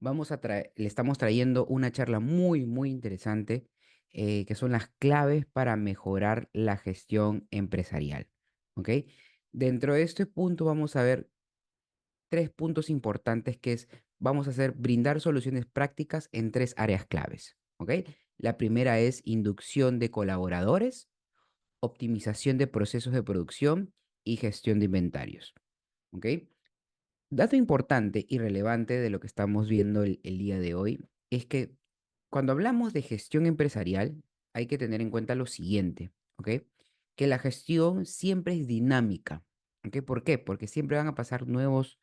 Le estamos trayendo una charla muy, muy interesante, que son las claves para mejorar la gestión empresarial. ¿Ok? Dentro de este punto vamos a ver tres puntos importantes vamos a hacer brindar soluciones prácticas en tres áreas claves. ¿Ok? La primera es inducción de colaboradores, optimización de procesos de producción y gestión de inventarios. ¿Ok? Dato importante y relevante de lo que estamos viendo el día de hoy es que cuando hablamos de gestión empresarial hay que tener en cuenta lo siguiente, ¿ok? Que la gestión siempre es dinámica, ¿ok? ¿Por qué? Porque siempre van a pasar nuevos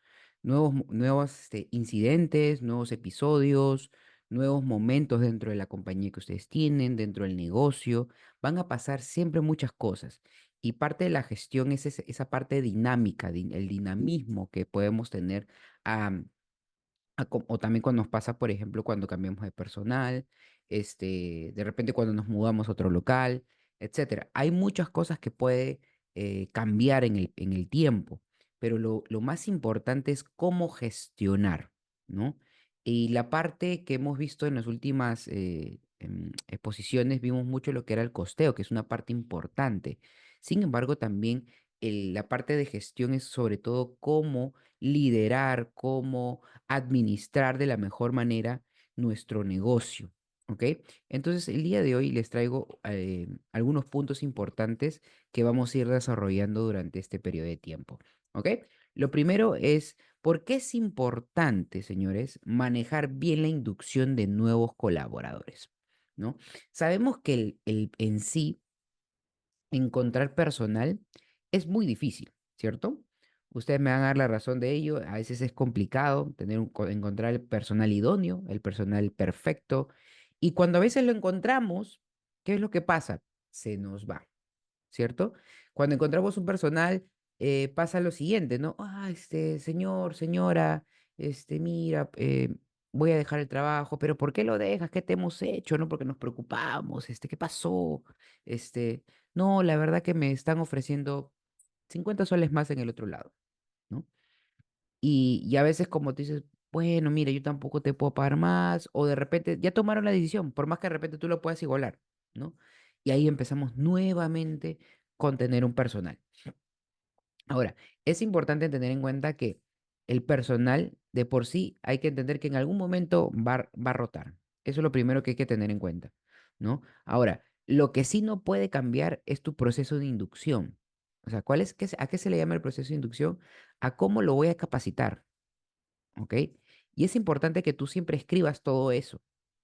incidentes, nuevos episodios, nuevos momentos dentro de la compañía que ustedes tienen, dentro del negocio. Van a pasar siempre muchas cosas. Y parte de la gestión es esa parte dinámica, el dinamismo que podemos tener, am, o también cuando nos pasa, por ejemplo, cuando cambiamos de personal, de repente cuando nos mudamos a otro local, etcétera. Hay muchas cosas que puede cambiar en el tiempo, pero lo más importante es cómo gestionar, ¿no? Y la parte que hemos visto en las últimas exposiciones, vimos mucho lo que era el costeo, que es una parte importante. Sin embargo, también la parte de gestión es sobre todo cómo liderar, cómo administrar de la mejor manera nuestro negocio. ¿Ok? Entonces, el día de hoy les traigo algunos puntos importantes que vamos a ir desarrollando durante este periodo de tiempo. ¿Ok? Lo primero es, ¿por qué es importante, señores, manejar bien la inducción de nuevos colaboradores? ¿No? Sabemos que en sí encontrar personal es muy difícil, ¿cierto? Ustedes me van a dar la razón de ello. A veces es complicado encontrar el personal idóneo, el personal perfecto. Y cuando a veces lo encontramos, ¿qué es lo que pasa? Se nos va, ¿cierto? Cuando encontramos un personal, pasa lo siguiente, ¿no? Ah, señor, señora, mira, voy a dejar el trabajo, pero ¿por qué lo dejas? ¿Qué te hemos hecho? ¿No? Porque nos preocupamos, ¿qué pasó? Este, no, la verdad que me están ofreciendo 50 soles más en el otro lado, ¿no? Y a veces como tú dices, bueno, mira, yo tampoco te puedo pagar más, o de repente ya tomaron la decisión, por más que de repente tú lo puedas igualar, ¿no? Y ahí empezamos nuevamente con tener un personal. Ahora, es importante tener en cuenta que el personal de por sí hay que entender que en algún momento va a rotar. Eso es lo primero que hay que tener en cuenta, ¿no? Ahora, lo que sí no puede cambiar es tu proceso de inducción. O sea, ¿a qué se le llama el proceso de inducción? A cómo lo voy a capacitar, ¿ok? Y es importante que tú siempre escribas todo eso,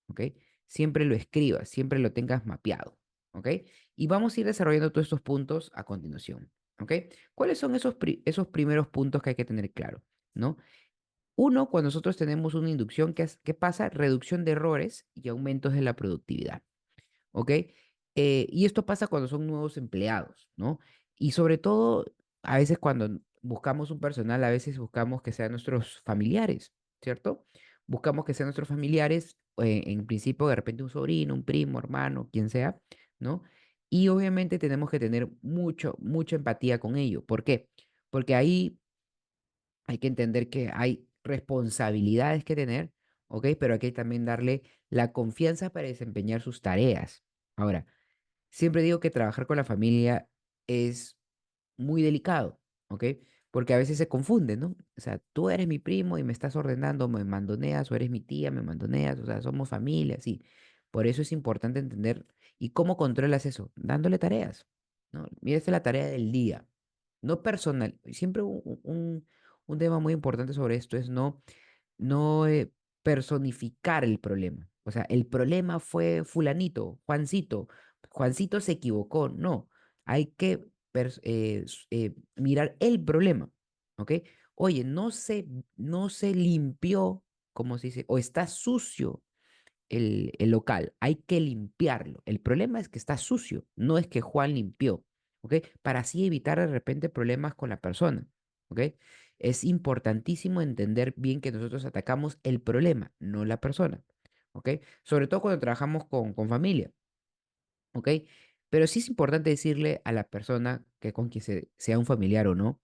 ¿ok? Siempre lo escribas, siempre lo tengas mapeado, ¿ok? Y vamos a ir desarrollando todos estos puntos a continuación, ¿ok? ¿Cuáles son esos primeros puntos que hay que tener claro, ¿no? Uno, cuando nosotros tenemos una inducción, ¿qué pasa? Reducción de errores y aumentos de la productividad, ¿ok? Y esto pasa cuando son nuevos empleados, ¿no? Y sobre todo, a veces cuando buscamos un personal, a veces buscamos que sean nuestros familiares, ¿cierto? Buscamos que sean nuestros familiares, en principio de repente un sobrino, un primo, hermano, quien sea, ¿no? Y obviamente tenemos que tener mucha empatía con ello. ¿Por qué? Porque ahí hay que entender que hay responsabilidades que tener, ¿ok? Pero hay que también darle la confianza para desempeñar sus tareas. Ahora, siempre digo que trabajar con la familia es muy delicado, ¿ok? Porque a veces se confunde, ¿no? O sea, tú eres mi primo y me estás ordenando, me mandoneas, o eres mi tía, me mandoneas, o sea, somos familia, sí. Por eso es importante entender. ¿Y cómo controlas eso? Dándole tareas, ¿no? Mira, esta es la tarea del día, no personal. Siempre un tema muy importante sobre esto es no personificar el problema. O sea, el problema fue fulanito, Juancito. Juancito se equivocó. No, hay que mirar el problema, ¿ok? Oye, no se limpió, como se dice, o está sucio el local, hay que limpiarlo. El problema es que está sucio, no es que Juan limpió, ¿ok? Para así evitar de repente problemas con la persona, ¿ok? Es importantísimo entender bien que nosotros atacamos el problema, no la persona, ¿ok? Sobre todo cuando trabajamos con familia, ¿ok? Pero sí es importante decirle a la persona que con quien sea un familiar o no,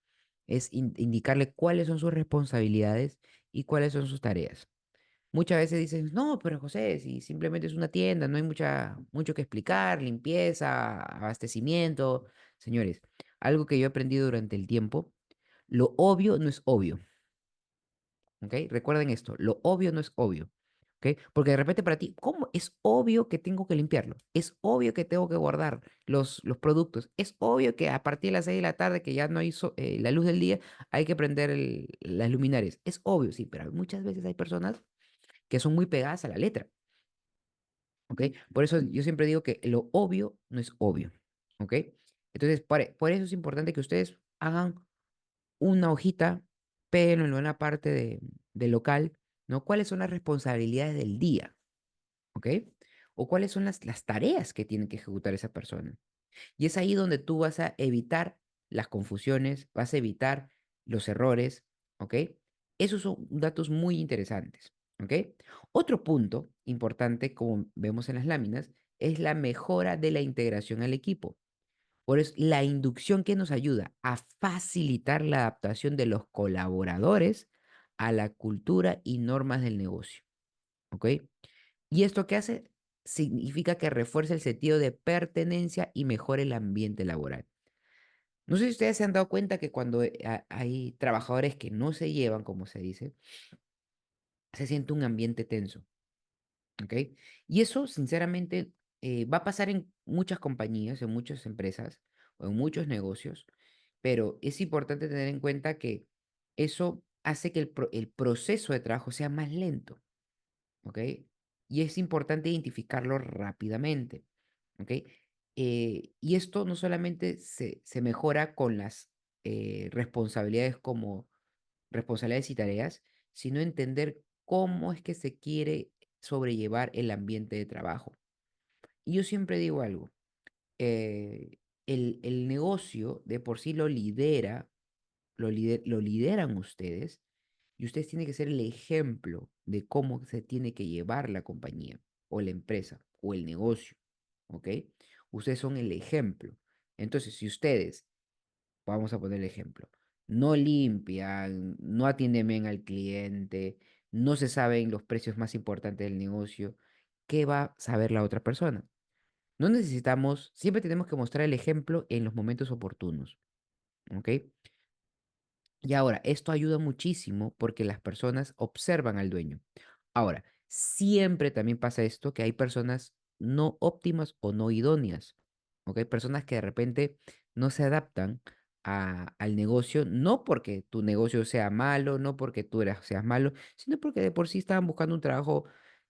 es indicarle cuáles son sus responsabilidades y cuáles son sus tareas. Muchas veces dicen, no, pero José, si simplemente es una tienda, no hay mucho que explicar, limpieza, abastecimiento. Señores, algo que yo he aprendido durante el tiempo, lo obvio no es obvio, ¿ok? Recuerden esto, lo obvio no es obvio, ¿ok? Porque de repente para ti, ¿cómo? Es obvio que tengo que limpiarlo, es obvio que tengo que guardar los productos, es obvio que a partir de las 6 de la tarde, que ya no hay la luz del día, hay que prender las luminarias. Es obvio, sí, pero muchas veces hay personas que son muy pegadas a la letra, ¿ok? Por eso yo siempre digo que lo obvio no es obvio, ¿ok? Entonces, por eso es importante que ustedes hagan una hojita, péguenlo en una parte del local, ¿no? ¿Cuáles son las responsabilidades del día? ¿Ok? O cuáles son las tareas que tiene que ejecutar esa persona. Y es ahí donde tú vas a evitar las confusiones, vas a evitar los errores, ¿ok? Esos son datos muy interesantes, ¿ok? Otro punto importante, como vemos en las láminas, es la mejora de la integración al equipo. Por eso, la inducción que nos ayuda a facilitar la adaptación de los colaboradores a la cultura y normas del negocio, ¿ok? ¿Y esto qué hace? Significa que refuerza el sentido de pertenencia y mejora el ambiente laboral. No sé si ustedes se han dado cuenta que cuando hay trabajadores que no se llevan, como se dice, se siente un ambiente tenso, ¿ok? Y eso, sinceramente, va a pasar en muchas compañías, en muchas empresas o en muchos negocios, pero es importante tener en cuenta que eso hace que el proceso de trabajo sea más lento, ¿ok? Y es importante identificarlo rápidamente, ¿ok? Y esto no solamente se mejora con las responsabilidades como responsabilidades y tareas, sino entender cómo es que se quiere sobrellevar el ambiente de trabajo. Y yo siempre digo algo, el negocio de por sí lo lideran ustedes y ustedes tienen que ser el ejemplo de cómo se tiene que llevar la compañía o la empresa o el negocio, ¿ok? Ustedes son el ejemplo. Entonces, si ustedes, vamos a poner el ejemplo, no limpian, no atienden bien al cliente, no se saben los precios más importantes del negocio, ¿qué va a saber la otra persona? No necesitamos, siempre tenemos que mostrar el ejemplo en los momentos oportunos, ¿ok? Y ahora, esto ayuda muchísimo porque las personas observan al dueño. Ahora, siempre también pasa esto, que hay personas no óptimas o no idóneas, ¿ok? Personas que de repente no se adaptan al negocio, no porque tu negocio sea malo, no porque seas malo, sino porque de por sí estaban buscando un trabajo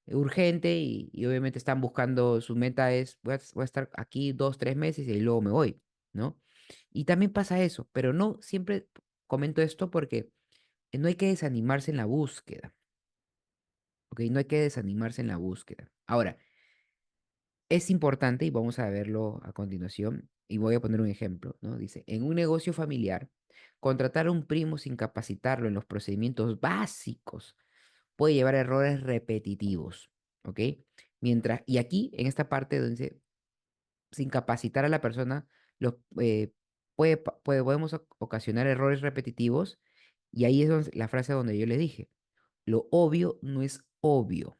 urgente y obviamente están buscando, su meta es, voy a estar aquí 2, 3 meses y luego me voy, ¿no? Y también pasa eso, pero no siempre comento esto porque no hay que desanimarse en la búsqueda, ¿ok? No hay que desanimarse en la búsqueda. Ahora, es importante, y vamos a verlo a continuación, y voy a poner un ejemplo, ¿no? Dice, en un negocio familiar, contratar a un primo sin capacitarlo en los procedimientos básicos puede llevar a errores repetitivos, ¿ok? Y aquí, en esta parte donde dice, sin capacitar a la persona, los, podemos ocasionar errores repetitivos, y ahí es la frase donde yo les dije, lo obvio no es obvio,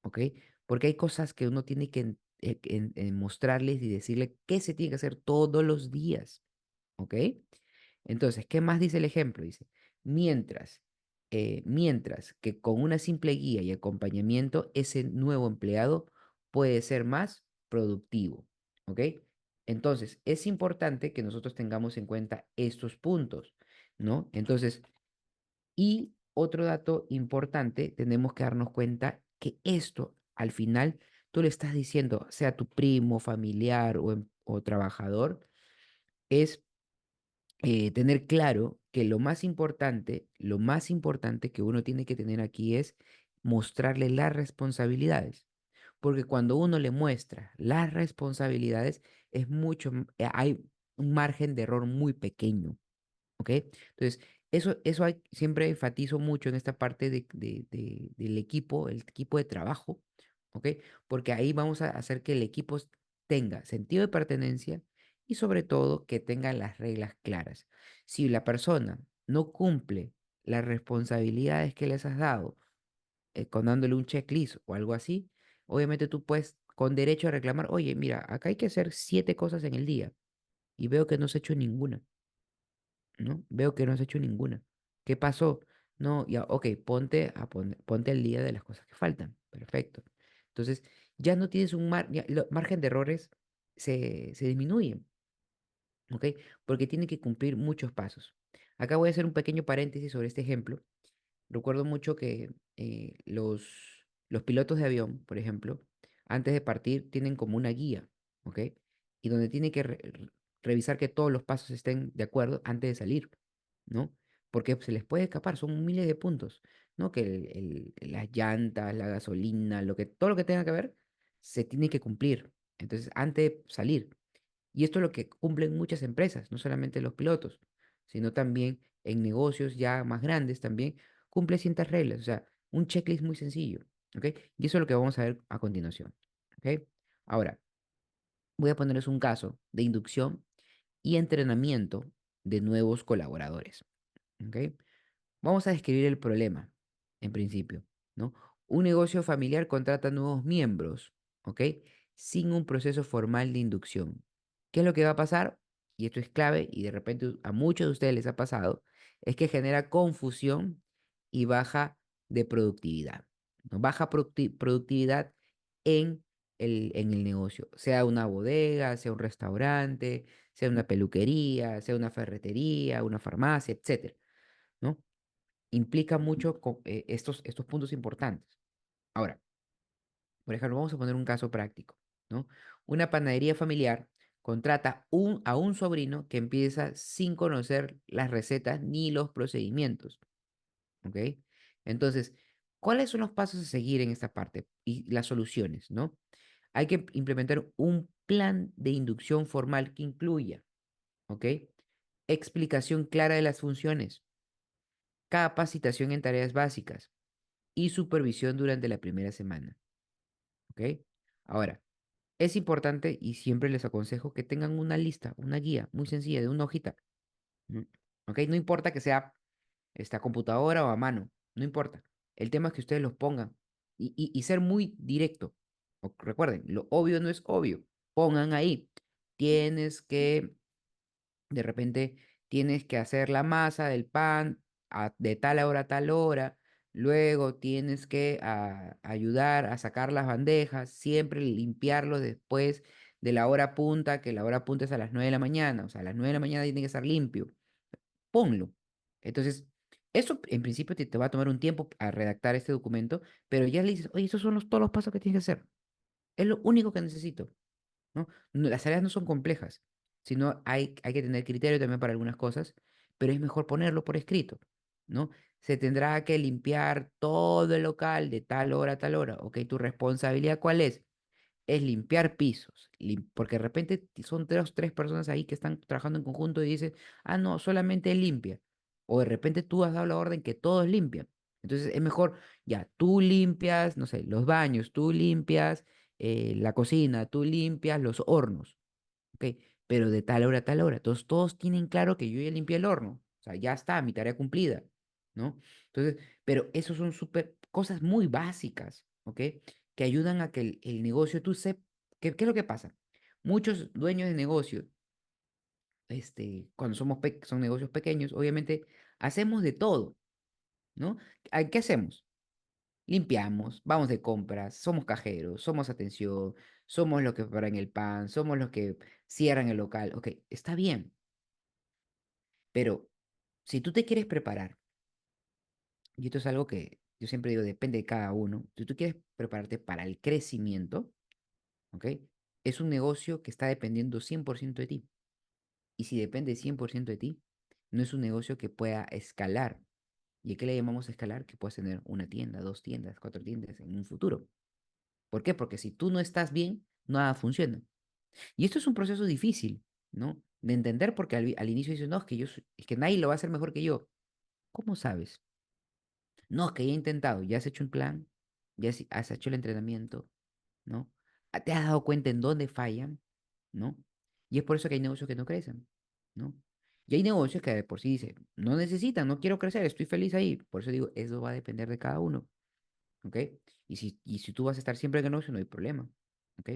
¿ok? Porque hay cosas que uno tiene que mostrarles y decirle que se tiene que hacer todos los días, ¿ok? Entonces, ¿qué más dice el ejemplo? Dice, mientras, mientras que con una simple guía y acompañamiento, ese nuevo empleado puede ser más productivo, ¿ok? Entonces, es importante que nosotros tengamos en cuenta estos puntos, ¿no? Entonces, y otro dato importante, tenemos que darnos cuenta que esto, al final, tú le estás diciendo, sea tu primo, familiar o trabajador, es tener claro que lo más importante que uno tiene que tener aquí es mostrarle las responsabilidades. Porque cuando uno le muestra las responsabilidades, hay un margen de error muy pequeño. ¿Ok? Entonces, eso siempre enfatizo mucho en esta parte del equipo, el equipo de trabajo, ¿ok? Porque ahí vamos a hacer que el equipo tenga sentido de pertenencia y sobre todo que tenga las reglas claras. Si la persona no cumple las responsabilidades que les has dado con dándole un checklist o algo así, obviamente tú puedes con derecho a reclamar, oye, mira, acá hay que hacer 7 cosas en el día y veo que no has hecho ninguna, ¿no? Veo que no has hecho ninguna. ¿Qué pasó? No, ya, ok, ponte al día de las cosas que faltan. Perfecto. Entonces, ya no tienes margen de errores se disminuye, ¿ok? Porque tiene que cumplir muchos pasos. Acá voy a hacer un pequeño paréntesis sobre este ejemplo. Recuerdo mucho que los pilotos de avión, por ejemplo, antes de partir tienen como una guía, ¿ok? Y donde tienen que revisar que todos los pasos estén de acuerdo antes de salir, ¿no? Porque se les puede escapar, son miles de puntos, ¿no? Que las llantas, la gasolina, todo lo que tenga que ver, se tiene que cumplir. Entonces, antes de salir. Y esto es lo que cumplen muchas empresas, no solamente los pilotos, sino también en negocios ya más grandes también cumple ciertas reglas, o sea, un checklist muy sencillo, ¿ok? Y eso es lo que vamos a ver a continuación, ¿ok? Ahora, voy a ponerles un caso de inducción y entrenamiento de nuevos colaboradores, ¿ok? Vamos a describir el problema, en principio, ¿no? Un negocio familiar contrata nuevos miembros, ¿ok? Sin un proceso formal de inducción. ¿Qué es lo que va a pasar? Y esto es clave y de repente a muchos de ustedes les ha pasado, es que genera confusión y baja de productividad, ¿no? Baja productividad en en el negocio, sea una bodega, sea un restaurante, sea una peluquería, sea una ferretería, una farmacia, etcétera, ¿no? Implica mucho estos puntos importantes. Ahora, por ejemplo, vamos a poner un caso práctico, ¿no? Una panadería familiar contrata a un sobrino que empieza sin conocer las recetas ni los procedimientos, ¿ok? Entonces, ¿cuáles son los pasos a seguir en esta parte y las soluciones, ¿no? Hay que implementar un plan de inducción formal que incluya, ¿ok? Explicación clara de las funciones, capacitación en tareas básicas, y supervisión durante la primera semana, ¿ok? Ahora, es importante y siempre les aconsejo que tengan una lista, una guía muy sencilla de una hojita, ¿no? ¿Ok? No importa que sea esta computadora o a mano, no importa. El tema es que ustedes los pongan y ser muy directo. Recuerden, lo obvio no es obvio. Pongan ahí, tienes que de repente tienes que hacer la masa del pan de tal hora a tal hora. Luego tienes que ayudar a sacar las bandejas, siempre limpiarlo después de la hora punta, que la hora punta es a las 9 de la mañana. O sea, a las 9 de la mañana tiene que estar limpio. Ponlo. Entonces, eso en principio te va a tomar un tiempo a redactar este documento, pero ya le dices, oye, esos son todos los pasos que tienes que hacer. Es lo único que necesito. ¿No? Las tareas no son complejas, sino hay que tener criterio también para algunas cosas, pero es mejor ponerlo por escrito, ¿no? Se tendrá que limpiar todo el local de tal hora a tal hora, ¿ok? ¿Tu responsabilidad cuál es? Es limpiar pisos, porque de repente son tres personas ahí que están trabajando en conjunto y dicen, ah, no, solamente él limpia. O de repente tú has dado la orden que todos limpian. Entonces es mejor, ya, tú limpias, no sé, los baños, tú limpias la cocina, tú limpias los hornos, ¿ok? Pero de tal hora a tal hora. Entonces todos tienen claro que yo ya limpié el horno. O sea, ya está, mi tarea cumplida, ¿no? Entonces, pero esos son súper cosas muy básicas, ¿ok? Que ayudan a que el negocio, ¿qué es lo que pasa? Muchos dueños de negocio, cuando son negocios pequeños, obviamente hacemos de todo, ¿no? ¿Qué hacemos? Limpiamos, vamos de compras, somos cajeros, somos atención, somos los que preparan el pan, somos los que cierran el local. Ok, está bien, pero si tú te quieres preparar, y esto es algo que yo siempre digo, depende de cada uno, si tú quieres prepararte para el crecimiento, ¿ok? Es un negocio que está dependiendo 100% de ti. Y si depende 100% de ti, no es un negocio que pueda escalar. ¿Y a qué le llamamos escalar? Que puedes tener una tienda, dos tiendas, cuatro tiendas en un futuro. ¿Por qué? Porque si tú no estás bien, nada funciona. Y esto es un proceso difícil, ¿no? De entender porque al inicio dices, no, es que nadie lo va a hacer mejor que yo. ¿Cómo sabes? No, es que ya he intentado, ya has hecho un plan, has hecho el entrenamiento, ¿no? Te has dado cuenta en dónde fallan, ¿no? Y es por eso que hay negocios que no crecen, ¿no? Y hay negocios que de por sí dicen, no necesitan, no quiero crecer, estoy feliz ahí. Por eso digo, eso va a depender de cada uno. ¿ok? Y si tú vas a estar siempre en el negocio, no hay problema, ¿ok?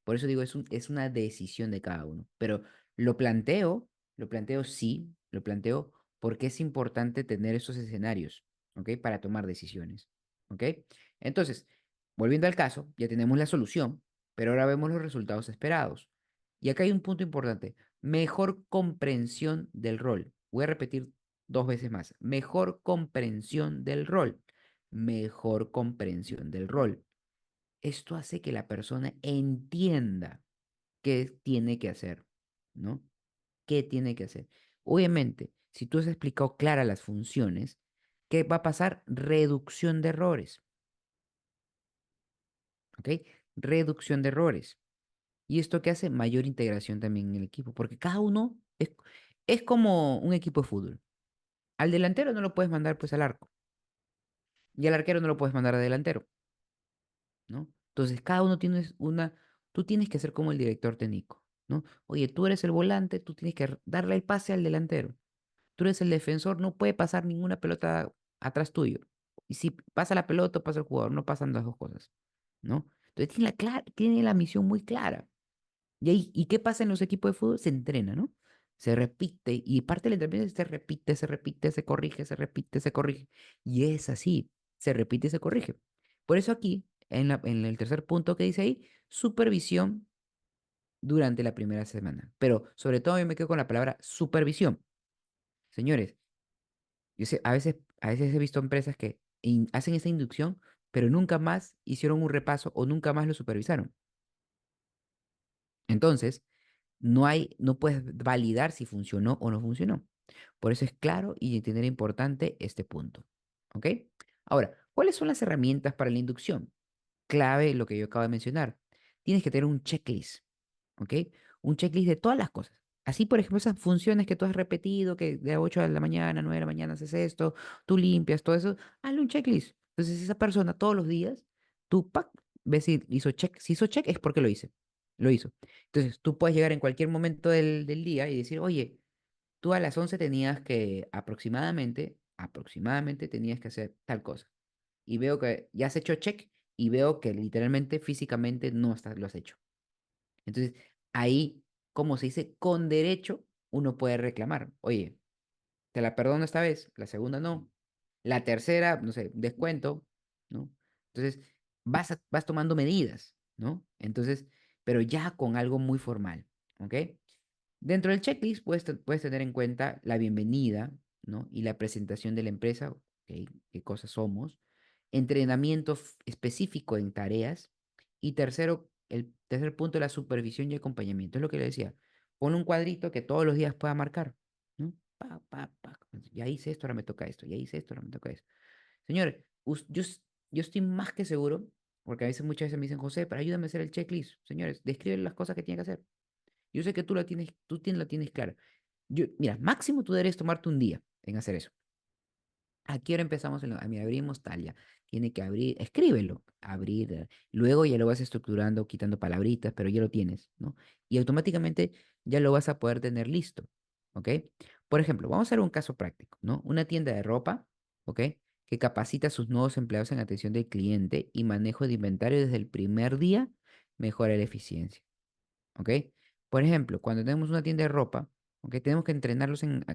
Por eso digo, es una decisión de cada uno. Pero lo planteo, lo planteo sí, lo planteo porque es importante tener esos escenarios, ¿ok? Para tomar decisiones, ¿ok? Entonces, volviendo al caso, ya tenemos la solución, pero ahora vemos los resultados esperados. Y acá hay un punto importante, mejor comprensión del rol. Voy a repetir dos veces más, mejor comprensión del rol, mejor comprensión del rol. Esto hace que la persona entienda qué tiene que hacer, ¿no? ¿Qué tiene que hacer? Obviamente, si tú has explicado claras las funciones, ¿qué va a pasar? Reducción de errores, ¿ok? Reducción de errores. ¿Y esto qué hace? Mayor integración también en el equipo, porque cada uno es como un equipo de fútbol. Al delantero no lo puedes mandar pues al arco y al arquero no lo puedes mandar a delantero, ¿no? Entonces, cada uno tiene tú tienes que ser como el director técnico, ¿no? Oye, tú eres el volante, tú tienes que darle el pase al delantero. Tú eres el defensor, no puede pasar ninguna pelota atrás tuyo. Y si pasa la pelota, pasa el jugador, no pasan las dos cosas, ¿no? Entonces, tiene la misión muy clara. ¿Y qué pasa en los equipos de fútbol? Se entrena, ¿no? Se repite y parte del entrenamiento se repite, se corrige, se repite, se corrige. Y es así, se repite y se corrige. Por eso aquí, en el tercer punto que dice ahí, supervisión durante la primera semana. Pero sobre todo yo me quedo con la palabra supervisión. Señores, yo sé, a veces he visto empresas que hacen esa inducción, pero nunca más hicieron un repaso o nunca más lo supervisaron. Entonces, no puedes validar si funcionó o no funcionó. Por eso es claro y tener importante este punto. ¿Ok? Ahora, ¿cuáles son las herramientas para la inducción? Clave lo que yo acabo de mencionar. Tienes que tener un checklist. ¿Ok? Un checklist de todas las cosas. Así, por ejemplo, esas funciones que tú has repetido, que de 8 de la mañana, 9 de la mañana haces esto, tú limpias, todo eso, hazle un checklist. Entonces, esa persona todos los días, tú ves si hizo check. Si hizo check es porque lo hice. Lo hizo. Entonces, tú puedes llegar en cualquier momento del día y decir, oye, tú a las 11 tenías que aproximadamente tenías que hacer tal cosa. Y veo que ya has hecho check y veo que literalmente, físicamente no lo has hecho. Entonces, ahí, como se dice, con derecho uno puede reclamar. Oye, te la perdono esta vez, la segunda no. La tercera, no sé, descuento, ¿no? Entonces, vas tomando medidas, ¿no? Entonces, pero ya con algo muy formal, ¿ok? Dentro del checklist puedes tener en cuenta la bienvenida, ¿no? Y la presentación de la empresa, ¿ok? ¿Qué cosas somos? Entrenamiento específico en tareas. Y tercero, el tercer punto, la supervisión y acompañamiento. Es lo que le decía. Pon un cuadrito que todos los días pueda marcar, ¿no? Pa, pa, pa. Ya hice esto, ahora me toca esto. Ya hice esto, ahora me toca esto. Señores, yo estoy más que seguro, porque a veces muchas veces me dicen, José, pero ayúdame a hacer el checklist. Señores, describe las cosas que tiene que hacer. Yo sé que la tienes clara. Mira, máximo tú deberías tomarte un día en hacer eso. ¿A qué hora empezamos? Mira, abrimos tal ya. Tiene que abrir, escríbelo, abrir. Luego ya lo vas estructurando, quitando palabritas, pero ya lo tienes, ¿no? Y automáticamente ya lo vas a poder tener listo, ¿ok? Por ejemplo, vamos a hacer un caso práctico, ¿no? Una tienda de ropa, ¿ok? Que capacita a sus nuevos empleados en atención del cliente y manejo de inventario desde el primer día, mejora la eficiencia. ¿Ok? Por ejemplo, cuando tenemos una tienda de ropa, ¿ok? Tenemos que entrenarlos en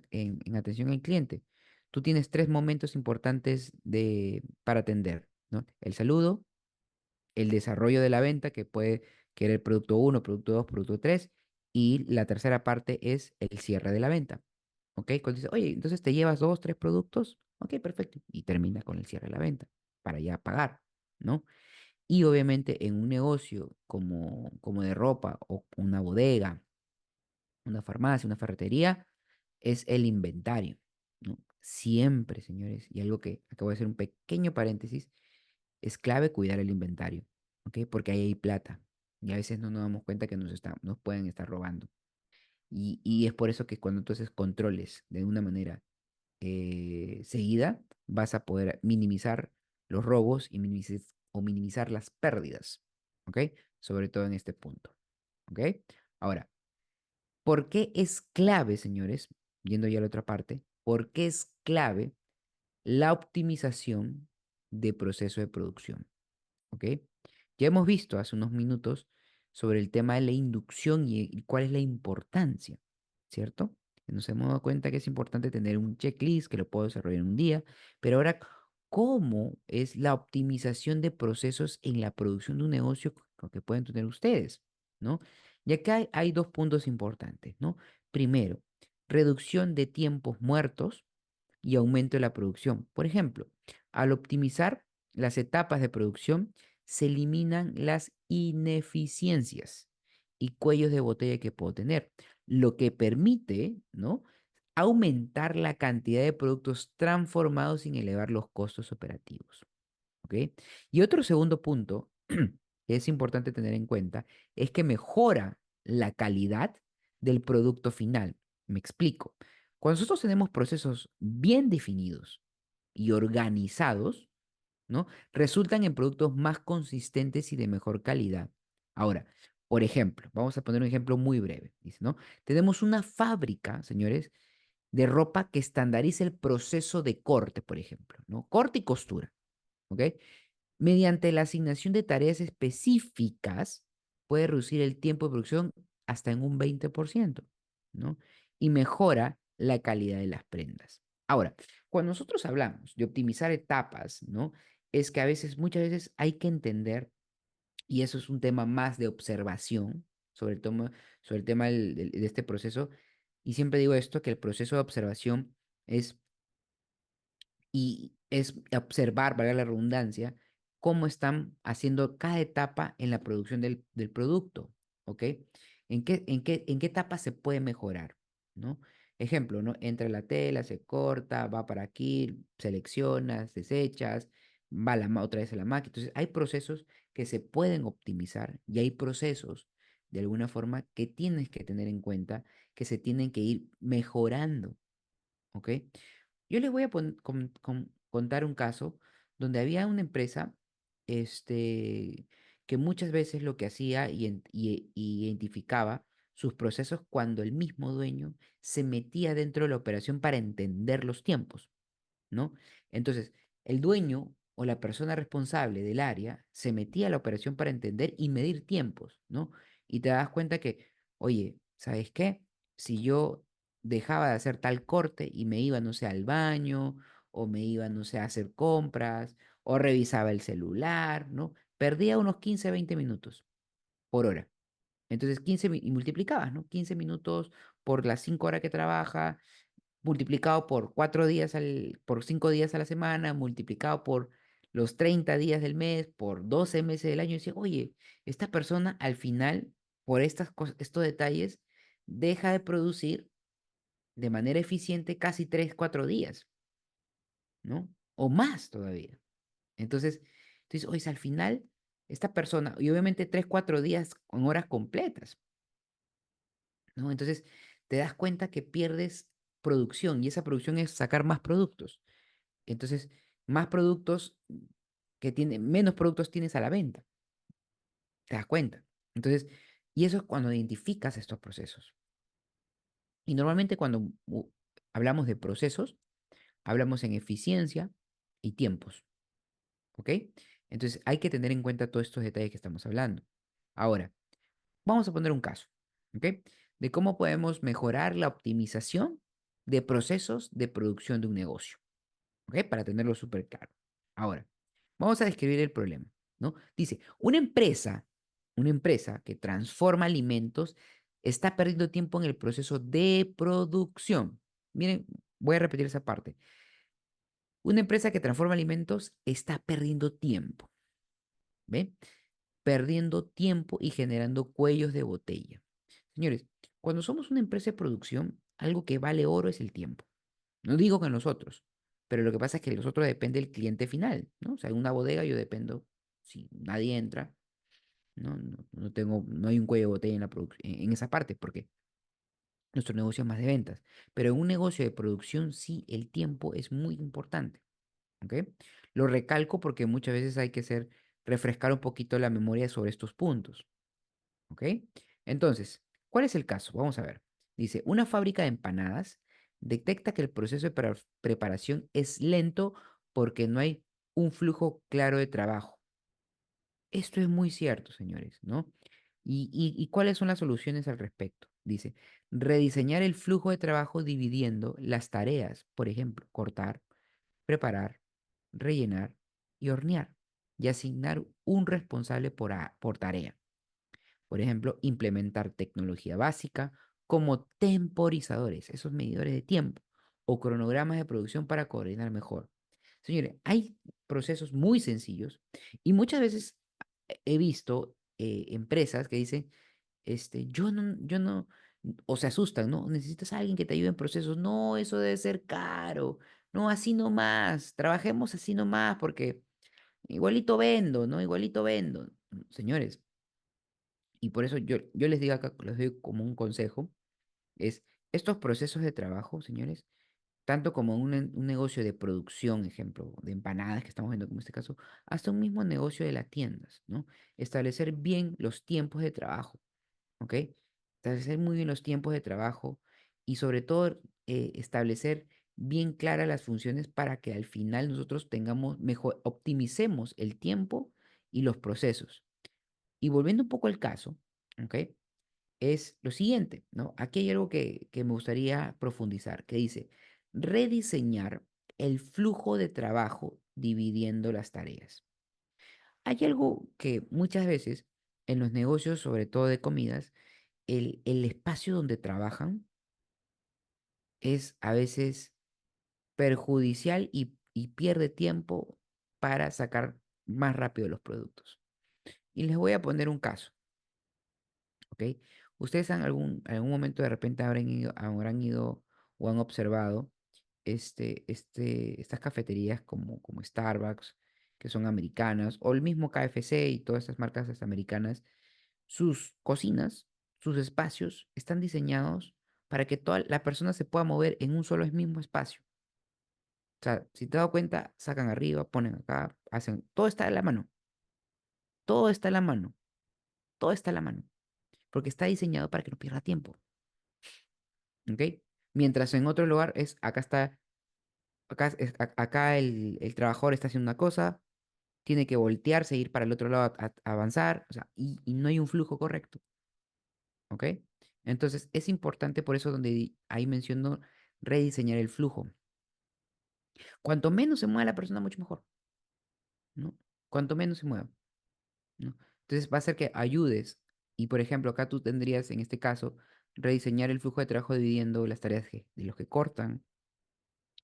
atención al cliente. Tú tienes tres momentos importantes para atender, ¿no? El saludo, el desarrollo de la venta, que puede querer producto uno, producto 2, producto 3, y la tercera parte es el cierre de la venta. ¿Ok? Cuando dices, oye, entonces te llevas dos, tres productos, ok, perfecto, y termina con el cierre de la venta para ya pagar, ¿no? Y obviamente en un negocio como de ropa o una bodega, una farmacia, una ferretería, es el inventario, ¿no? Siempre, señores, y algo que acabo de hacer un pequeño paréntesis, es clave cuidar el inventario, ¿ok? Porque ahí hay plata y a veces no nos damos cuenta que nos pueden estar robando. Y es por eso que cuando tú haces controles de una manera seguida, vas a poder minimizar los robos y minimizar las pérdidas, ¿ok? Sobre todo en este punto, ¿ok? Ahora, ¿por qué es clave, señores? Yendo ya a la otra parte, ¿por qué es clave la optimización? de proceso de producción. ¿Ok? Ya hemos visto hace unos minutos sobre el tema de la inducción y cuál es la importancia, ¿cierto? Nos hemos dado cuenta que es importante tener un checklist que lo puedo desarrollar en un día, pero ahora, ¿cómo es la optimización de procesos en la producción de un negocio que pueden tener ustedes? ¿No? Y acá hay dos puntos importantes, ¿no? Primero, reducción de tiempos muertos y aumento de la producción. Por ejemplo, al optimizar las etapas de producción, se eliminan las ineficiencias y cuellos de botella que puedo tener, lo que permite, ¿no? Aumentar la cantidad de productos transformados sin elevar los costos operativos. ¿Ok? Y otro segundo punto que es importante tener en cuenta es que mejora la calidad del producto final. Me explico. Cuando nosotros tenemos procesos bien definidos y organizados, ¿no? Resultan en productos más consistentes y de mejor calidad. Ahora, por ejemplo, vamos a poner un ejemplo muy breve, dice, ¿no? Tenemos una fábrica, señores, de ropa que estandariza el proceso de corte, por ejemplo, ¿no? Corte y costura, ¿ok? Mediante la asignación de tareas específicas, puede reducir el tiempo de producción hasta en un 20%, ¿no? Y mejora la calidad de las prendas. Ahora, cuando nosotros hablamos de optimizar etapas, ¿no? Es que a veces, muchas veces hay que entender, y eso es un tema más de observación sobre el tema de este proceso, y siempre digo esto, que el proceso de observación es y es observar, valga la redundancia, cómo están haciendo cada etapa en la producción del producto, ¿ok? ¿En qué etapa se puede mejorar, ¿no? Ejemplo, ¿no? Entra la tela, se corta, va para aquí, seleccionas, desechas, va otra vez a la máquina. Entonces, hay procesos que se pueden optimizar y hay procesos, de alguna forma, que tienes que tener en cuenta, que se tienen que ir mejorando, ¿ok? Yo les voy a contar un caso donde había una empresa que muchas veces lo que hacía y identificaba sus procesos cuando el mismo dueño se metía dentro de la operación para entender los tiempos, ¿no? Entonces, el dueño o la persona responsable del área se metía a la operación para entender y medir tiempos, ¿no? Y te das cuenta que, oye, ¿sabes qué? Si yo dejaba de hacer tal corte y me iba, no sé, al baño, o me iba, no sé, a hacer compras, o revisaba el celular, ¿no? Perdía unos 15, 20 minutos por hora. Entonces, y multiplicabas, ¿no? 15 minutos por las 5 horas que trabaja, multiplicado por 4 días, por 5 días a la semana, multiplicado por los 30 días del mes, por 12 meses del año, y decía, oye, esta persona al final, por estos detalles, deja de producir de manera eficiente casi 3 4 días, ¿no? O más todavía. Entonces, oye, al final, esta persona, y obviamente 3 4 días con horas completas, ¿no? Entonces, te das cuenta que pierdes producción y esa producción es sacar más productos. Entonces, más productos menos productos tienes a la venta, te das cuenta. Entonces, y eso es cuando identificas estos procesos. Y normalmente cuando hablamos de procesos, hablamos en eficiencia y tiempos, ¿ok? Entonces, hay que tener en cuenta todos estos detalles que estamos hablando. Ahora, vamos a poner un caso, ¿ok? De cómo podemos mejorar la optimización de procesos de producción de un negocio. ¿Ok? Para tenerlo súper claro. Ahora, vamos a describir el problema, ¿no? Dice, una empresa que transforma alimentos está perdiendo tiempo en el proceso de producción. Miren, voy a repetir esa parte. Una empresa que transforma alimentos está perdiendo tiempo, ¿ve? Perdiendo tiempo y generando cuellos de botella. Señores, cuando somos una empresa de producción, algo que vale oro es el tiempo. No digo que nosotros, pero lo que pasa es que nosotros depende del cliente final, ¿no? O sea, en una bodega yo dependo, si nadie entra, no hay un cuello de botella en en esa parte, porque nuestro negocio es más de ventas. Pero en un negocio de producción sí el tiempo es muy importante, ¿ok? Lo recalco porque muchas veces hay que refrescar un poquito la memoria sobre estos puntos. ¿Ok? Entonces, ¿cuál es el caso? Vamos a ver. Dice, una fábrica de empanadas detecta que el proceso de preparación es lento porque no hay un flujo claro de trabajo. Esto es muy cierto, señores, ¿no? ¿Y cuáles son las soluciones al respecto? Dice, rediseñar el flujo de trabajo dividiendo las tareas, por ejemplo, cortar, preparar, rellenar y hornear, y asignar un responsable por tarea. Por ejemplo, implementar tecnología básica como temporizadores, esos medidores de tiempo, o cronogramas de producción para coordinar mejor. Señores, hay procesos muy sencillos y muchas veces he visto empresas que dicen, yo no, o se asustan, ¿no? Necesitas a alguien que te ayude en procesos. No, eso debe ser caro. No, así nomás. Trabajemos así nomás porque igualito vendo, ¿no? Igualito vendo. Señores, y por eso yo les digo acá, les doy como un consejo, es estos procesos de trabajo, señores, tanto como un negocio de producción, ejemplo, de empanadas que estamos viendo como este caso, hasta un mismo negocio de las tiendas, ¿no? Establecer bien los tiempos de trabajo, ¿ok? Establecer muy bien los tiempos de trabajo y sobre todo establecer bien claras las funciones para que al final nosotros tengamos mejor, optimicemos el tiempo y los procesos. Y volviendo un poco al caso, ¿ok? Es lo siguiente, ¿no? Aquí hay algo que me gustaría profundizar, que dice, rediseñar el flujo de trabajo dividiendo las tareas. Hay algo que muchas veces en los negocios, sobre todo de comidas, el espacio donde trabajan es a veces perjudicial y pierde tiempo para sacar más rápido los productos. Y les voy a poner un caso. ¿Ok? Ustedes en algún momento de repente habrán ido o han observado estas cafeterías como Starbucks, que son americanas, o el mismo KFC y todas estas marcas americanas, sus cocinas, sus espacios están diseñados para que toda la persona se pueda mover en un solo mismo espacio. O sea, si te das cuenta, sacan arriba, ponen acá, hacen, todo está a la mano, todo está a la mano, todo está a la mano, porque está diseñado para que no pierda tiempo. ¿Ok? Mientras en otro lugar es, acá el trabajador está haciendo una cosa, tiene que voltearse, ir para el otro lado a avanzar, o sea, y no hay un flujo correcto, ¿ok? Entonces es importante por eso donde ahí menciono rediseñar el flujo. Cuanto menos se mueva la persona, mucho mejor, ¿no? Cuanto menos se mueva, ¿no? Entonces va a ser que ayudes, y por ejemplo, acá tú tendrías en este caso rediseñar el flujo de trabajo dividiendo las tareas de los que cortan,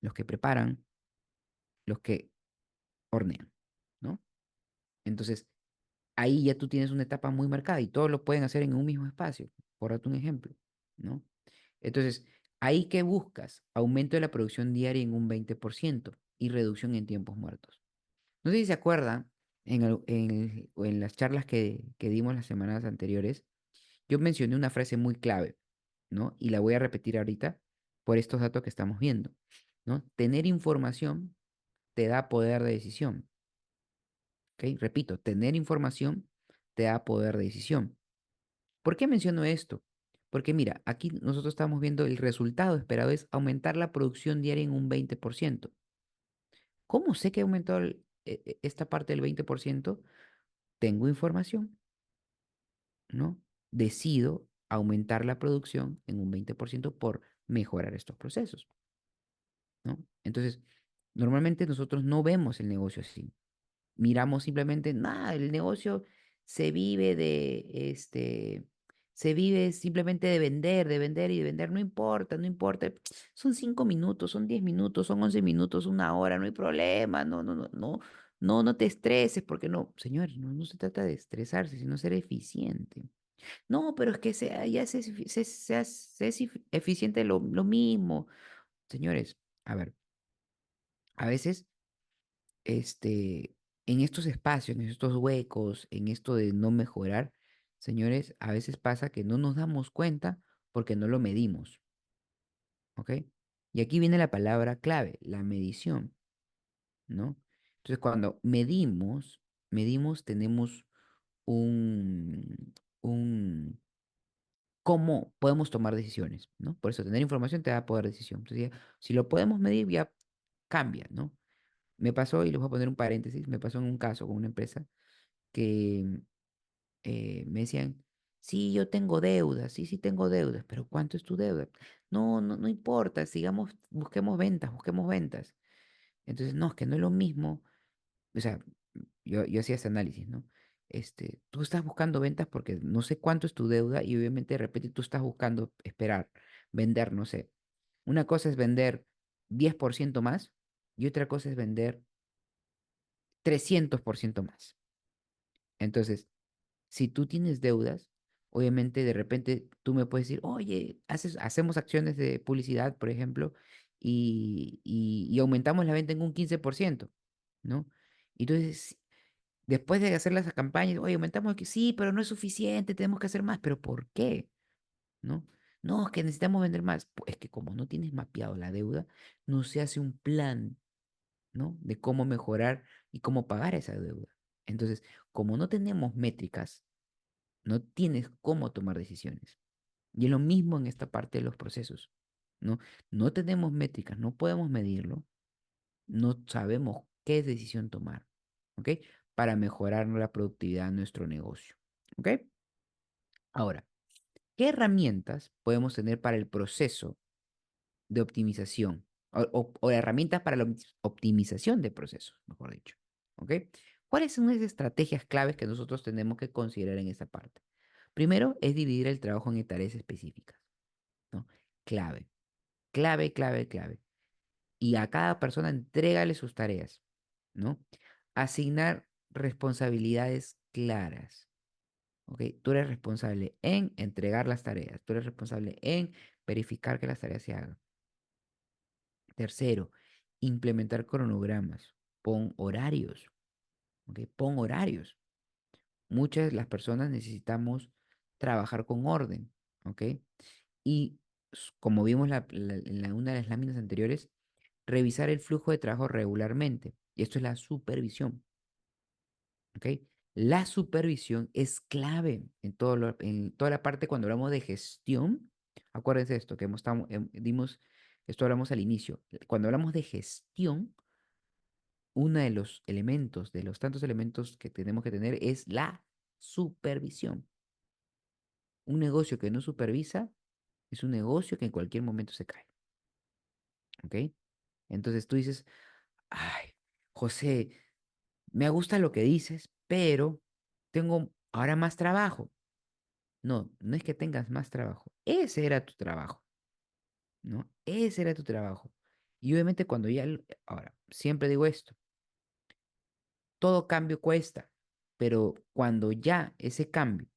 los que preparan, los que hornean, ¿no? Entonces, ahí ya tú tienes una etapa muy marcada y todos lo pueden hacer en un mismo espacio, por darte un ejemplo, ¿no? Entonces, ahí que buscas aumento de la producción diaria en un 20% y reducción en tiempos muertos. No sé si se acuerdan, o en las charlas que dimos las semanas anteriores, yo mencioné una frase muy clave, ¿no? Y la voy a repetir ahorita por estos datos que estamos viendo, ¿no? Tener información te da poder de decisión. ¿Ok? Repito, tener información te da poder de decisión. ¿Por qué menciono esto? Porque mira, aquí nosotros estamos viendo el resultado esperado es aumentar la producción diaria en un 20%. ¿Cómo sé que aumentó esta parte del 20%? Tengo información, ¿no? Decido aumentar la producción en un 20% por mejorar estos procesos, ¿no? Entonces, normalmente nosotros no vemos el negocio así. Miramos simplemente, nada, el negocio se vive se vive simplemente de vender y de vender, no importa, no importa. Son 5 minutos, son 10 minutos, son 11 minutos, una hora, no hay problema, no te estreses, porque no, señor, no se trata de estresarse, sino ser eficiente. No, pero es que ya se es eficiente lo mismo. Señores, a ver, a veces este, en estos espacios, en estos huecos, en esto de no mejorar, señores, a veces pasa que no nos damos cuenta porque no lo medimos, ¿ok? Y aquí viene la palabra clave, la medición, ¿no? Entonces, cuando medimos, tenemos un cómo podemos tomar decisiones, ¿no? Por eso tener información te da poder de decisión. Entonces, si lo podemos medir, ya cambia, ¿no? Me pasó, y les voy a poner un paréntesis, me pasó en un caso con una empresa que me decían, sí, yo tengo deudas, sí, sí tengo deudas, pero ¿cuánto es tu deuda? No, no, no importa, sigamos, busquemos ventas, busquemos ventas. Entonces, no, es que no es lo mismo, o sea, yo hacía ese análisis, ¿no? Tú estás buscando ventas porque no sé cuánto es tu deuda y obviamente de repente tú estás buscando esperar, vender, no sé. Una cosa es vender 10% más y otra cosa es vender 300% más. Entonces, si tú tienes deudas, obviamente de repente tú me puedes decir, oye, hacemos acciones de publicidad, por ejemplo, y aumentamos la venta en un 15%, ¿no? Y entonces, después de hacer las campañas, oye, aumentamos aquí, sí, pero no es suficiente, tenemos que hacer más, pero ¿por qué? ¿No? No, es que necesitamos vender más. Pues es que como no tienes mapeado la deuda, no se hace un plan, ¿no? De cómo mejorar y cómo pagar esa deuda. Entonces, como no tenemos métricas, no tienes cómo tomar decisiones. Y es lo mismo en esta parte de los procesos, ¿no? No tenemos métricas, no podemos medirlo, no sabemos qué decisión tomar, ¿ok? Para mejorar la productividad de nuestro negocio, ¿ok? Ahora, ¿qué herramientas podemos tener para el proceso de optimización o herramientas para la optimización de procesos, mejor dicho? ¿Ok? ¿Cuáles son las estrategias claves que nosotros tenemos que considerar en esta parte? Primero es dividir el trabajo en tareas específicas, ¿no? Clave, clave, clave, clave. Y a cada persona entrégale sus tareas, ¿no? Asignar responsabilidades claras, ¿ok? Tú eres responsable en entregar las tareas, tú eres responsable en verificar que las tareas se hagan. Tercero, implementar cronogramas. Pon horarios, ¿ok? Pon horarios. Muchas de las personas necesitamos trabajar con orden, ¿ok? Y como vimos en una de las láminas anteriores, revisar el flujo de trabajo regularmente. Y esto es la supervisión, ¿ok? La supervisión es clave en toda la parte cuando hablamos de gestión. Acuérdense de esto, que esto hablamos al inicio. Cuando hablamos de gestión, uno de los elementos, de los tantos elementos que tenemos que tener es la supervisión. Un negocio que no supervisa es un negocio que en cualquier momento se cae, ¿ok? Entonces tú dices, ay, José, me gusta lo que dices, pero tengo ahora más trabajo. No, no es que tengas más trabajo. Ese era tu trabajo, ¿no? Ese era tu trabajo. Y obviamente ahora, siempre digo esto, todo cambio cuesta, pero cuando ya ese cambio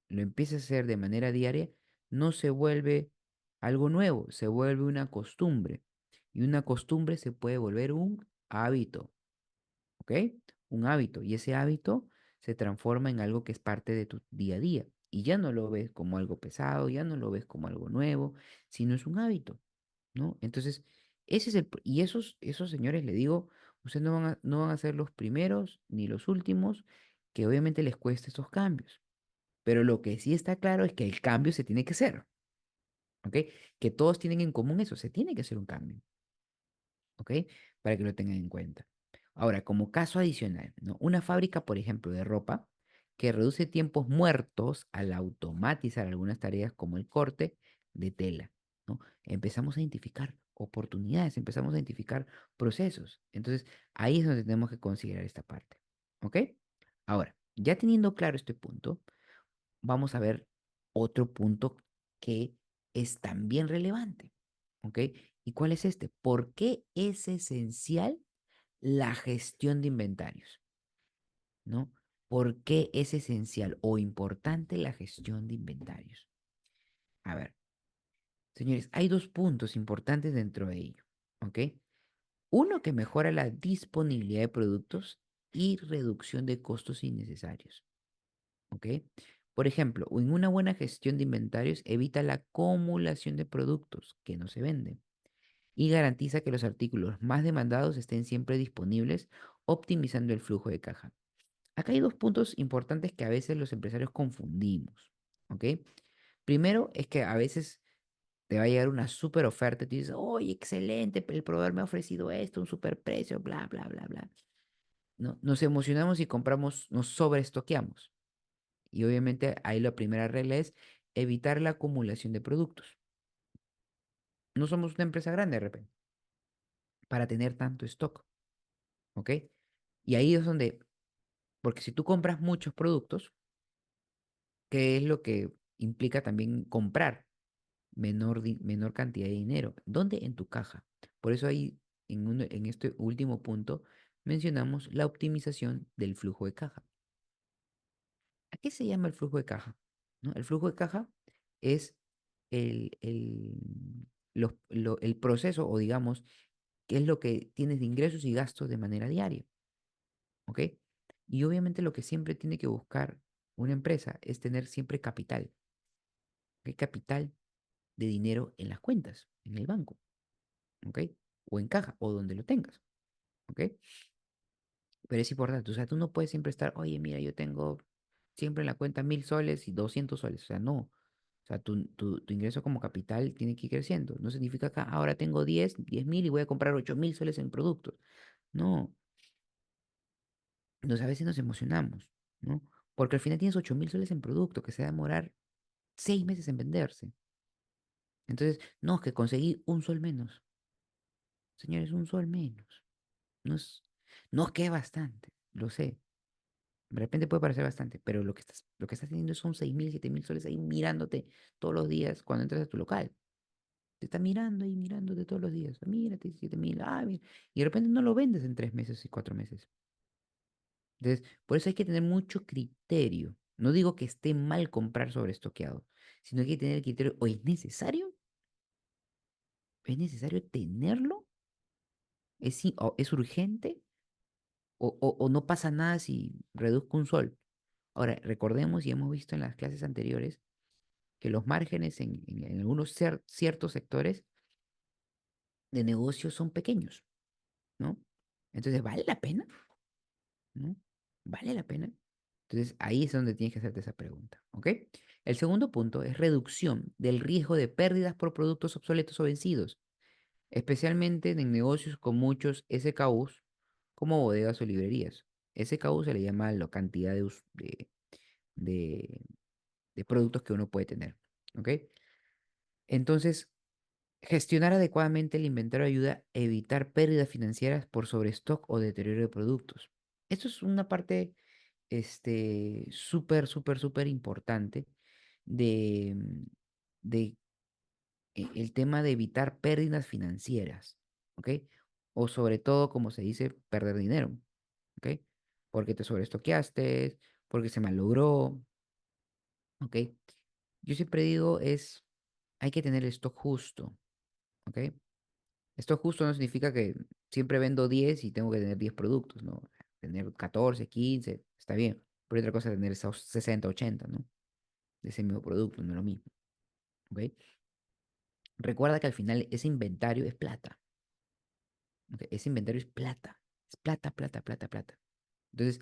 lo empiezas a hacer de manera diaria, no se vuelve algo nuevo, se vuelve una costumbre. Y una costumbre se puede volver un hábito, ¿ok? Un hábito. Y ese hábito se transforma en algo que es parte de tu día a día. Y ya no lo ves como algo pesado, ya no lo ves como algo nuevo, sino es un hábito, ¿no? Entonces, y esos señores, le digo, ustedes no van a ser los primeros ni los últimos que obviamente les cueste esos cambios. Pero lo que sí está claro es que el cambio se tiene que hacer, ¿ok? Que todos tienen en común eso, se tiene que hacer un cambio, ¿ok? Para que lo tengan en cuenta. Ahora, como caso adicional, ¿no? Una fábrica, por ejemplo, de ropa que reduce tiempos muertos al automatizar algunas tareas como el corte de tela, ¿no? Empezamos a identificar oportunidades, empezamos a identificar procesos. Entonces, ahí es donde tenemos que considerar esta parte, ¿ok? Ahora, ya teniendo claro este punto, vamos a ver otro punto que es también relevante, ¿ok? ¿Y cuál es este? ¿Por qué es esencial la gestión de inventarios? ¿No? ¿Por qué es esencial o importante la gestión de inventarios? A ver, señores, hay dos puntos importantes dentro de ello, ¿ok? Uno que mejora la disponibilidad de productos y reducción de costos innecesarios. ¿Ok? Por ejemplo, en una buena gestión de inventarios evita la acumulación de productos que no se venden y garantiza que los artículos más demandados estén siempre disponibles, optimizando el flujo de caja. Acá hay dos puntos importantes que a veces los empresarios confundimos. ¿Ok? Primero es que a veces te va a llegar una super oferta y tú dices, oye, excelente, el proveedor me ha ofrecido esto, un super precio, bla, bla, bla, bla. ¿No? Nos emocionamos y compramos, nos sobreestoqueamos. Y obviamente ahí la primera regla es evitar la acumulación de productos. No somos una empresa grande de repente para tener tanto stock, ¿ok? Y ahí es donde, porque si tú compras muchos productos, ¿qué es lo que implica también comprar menor cantidad de dinero? ¿Dónde? En tu caja. Por eso ahí, en este último punto, mencionamos la optimización del flujo de caja. ¿A qué se llama el flujo de caja? ¿No? El flujo de caja es el, el, el proceso, o digamos, qué es lo que tienes de ingresos y gastos de manera diaria, ¿ok? Y obviamente lo que siempre tiene que buscar una empresa es tener siempre capital, ¿ok? Capital de dinero en las cuentas, en el banco, ¿ok? O en caja, o donde lo tengas, ¿ok? Pero es importante, o sea, tú no puedes siempre estar, oye, mira, yo tengo siempre en la cuenta 1.000 soles y 200 soles, o sea, no. O sea, tu ingreso como capital tiene que ir creciendo. No significa que ahora tengo 10.000 y voy a comprar 8.000 soles en productos. No, a veces nos emocionamos, ¿no? Porque al final tienes 8.000 soles en producto que se va a demorar 6 meses en venderse. Entonces, no, es que conseguí un sol menos. Señores, un sol menos. No es, no es que es bastante, lo sé. De repente puede parecer bastante, pero lo que estás teniendo son 6.000, 7.000 soles ahí mirándote todos los días cuando entras a tu local. Te está mirando y mirándote todos los días. Mírate, 7.000, mira. Y de repente no lo vendes en 3 meses y 4 meses. Entonces, por eso hay que tener mucho criterio. No digo que esté mal comprar sobreestoqueado, sino que hay que tener el criterio, ¿o es necesario? ¿Es necesario tenerlo? ¿O es urgente? ¿O no pasa nada si reduzco un sol? Ahora, recordemos y hemos visto en las clases anteriores que los márgenes en algunos ciertos sectores de negocio son pequeños, ¿no? Entonces, ¿vale la pena? ¿No? ¿Vale la pena? Entonces, ahí es donde tienes que hacerte esa pregunta, ¿ok? El segundo punto es reducción del riesgo de pérdidas por productos obsoletos o vencidos, especialmente en negocios con muchos SKUs como bodegas o librerías. SKU se le llama la cantidad de, de productos que uno puede tener, ¿ok? Entonces, gestionar adecuadamente el inventario ayuda a evitar pérdidas financieras por sobrestock o deterioro de productos. Esto es una parte súper, súper, súper importante de, de el tema de evitar pérdidas financieras, ¿ok? O sobre todo, como se dice, perder dinero, ¿ok? Porque te sobreestoqueaste, porque se malogró, ¿ok? Yo siempre digo hay que tener el stock justo, ¿ok? Esto justo no significa que siempre vendo 10 y tengo que tener 10 productos, ¿no? Tener 14, 15, está bien. Pero otra cosa es tener esos 60, 80, ¿no? De ese mismo producto, no es lo mismo, ¿ok? Recuerda que al final ese inventario es plata, ¿ok? Ese inventario es plata. Es plata, plata, plata, plata. Entonces,